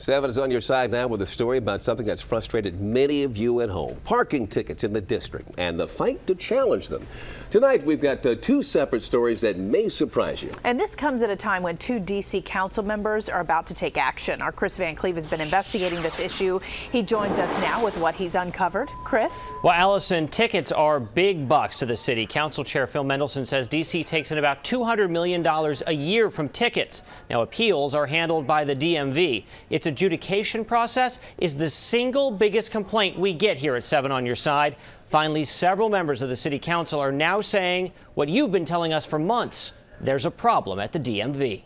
7 is on your side now with a story about something that's frustrated many of you at home. Parking tickets in the district and the fight to challenge them. Tonight, we've got two separate stories that may surprise you. And this comes at a time when two D.C. council members are about to take action. Our Chris Van Cleve has been investigating this issue. He joins us now with what he's uncovered. Chris? Well, Allison, tickets are big bucks to the city. Council Chair Phil Mendelson says D.C. takes in about $200 million a year from tickets. Now, appeals are handled by the DMV. Its adjudication process is the single biggest complaint we get here at 7 on your side. Finally, several members of the city council are now saying what you've been telling us for months. There's a problem at the DMV.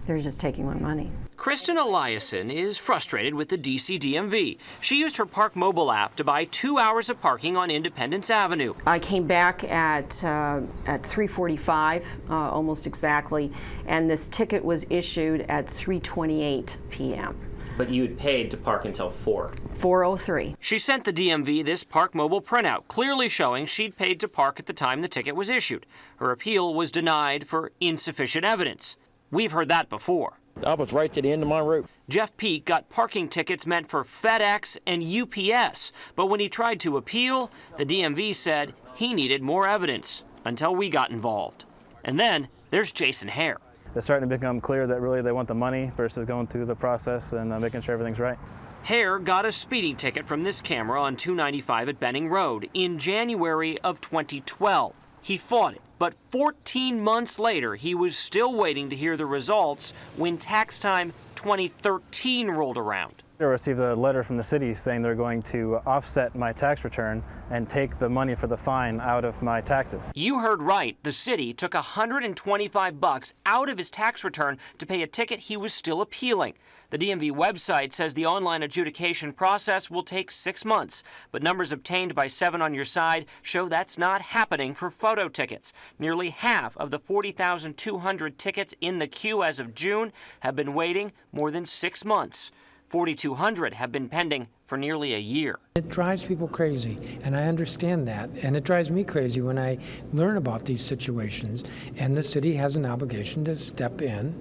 They're just taking my money. Kristen Eliason is frustrated with the DC DMV. She used her Park Mobile app to buy 2 hours of parking on Independence Avenue. I came back at 3:45, almost exactly, and this ticket was issued at 3:28 p.m. But you had paid to park until 4:03. She sent the DMV this Park Mobile printout, clearly showing she'd paid to park at the time the ticket was issued. Her appeal was denied for insufficient evidence. We've heard that before. I was right to the end of my route. Jeff Peake got parking tickets meant for FedEx and UPS, but when he tried to appeal, the DMV said he needed more evidence until we got involved. And then there's Jason Hare. It's starting to become clear that really they want the money versus going through the process and making sure everything's right. Hare got a speeding ticket from this camera on 295 at Benning Road in January of 2012. He fought it, but 14 months later, he was still waiting to hear the results when tax time 2013 rolled around. I received a letter from the city saying they're going to offset my tax return and take the money for the fine out of my taxes. You heard right. The city took $125 out of his tax return to pay a ticket he was still appealing. The DMV website says the online adjudication process will take 6 months, but numbers obtained by 7 on your side show that's not happening for photo tickets. Nearly half of the 40,200 tickets in the queue as of June have been waiting more than 6 months. 4,200 have been pending for nearly a year. It drives people crazy, and I understand that, and it drives me crazy when I learn about these situations, and the city has an obligation to step in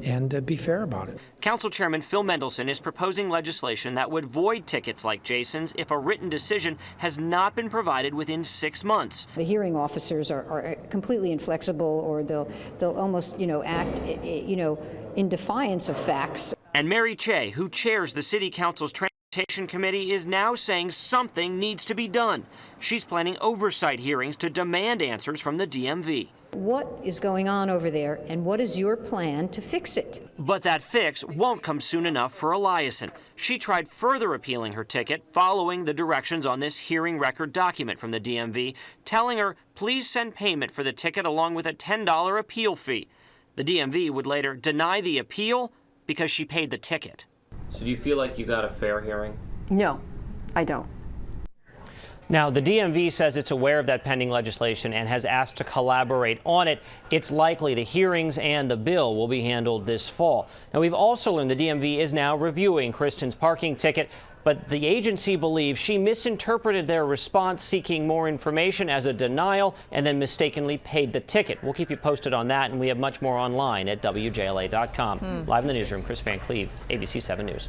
and be fair about it. Council Chairman Phil Mendelson is proposing legislation that would void tickets like Jason's if a written decision has not been provided within 6 months. The hearing officers are completely inflexible, or they'll almost, act, in defiance of facts. And Mary Che, who chairs the City Council's Transportation Committee, is now saying something needs to be done. She's planning oversight hearings to demand answers from the DMV. What is going on over there, and what is your plan to fix it? But that fix won't come soon enough for Eliason. She tried further appealing her ticket following the directions on this hearing record document from the DMV, telling her, please send payment for the ticket along with a $10 appeal fee. The DMV would later deny the appeal because she paid the ticket. So do you feel like you got a fair hearing? No, I don't. Now, the DMV says it's aware of that pending legislation and has asked to collaborate on it. It's likely the hearings and the bill will be handled this fall. Now, we've also learned the DMV is now reviewing Kristen's parking ticket, but the agency believes she misinterpreted their response, seeking more information as a denial, and then mistakenly paid the ticket. We'll keep you posted on that, and we have much more online at WJLA.com. Live in the newsroom, Chris Van Cleve, ABC 7 News.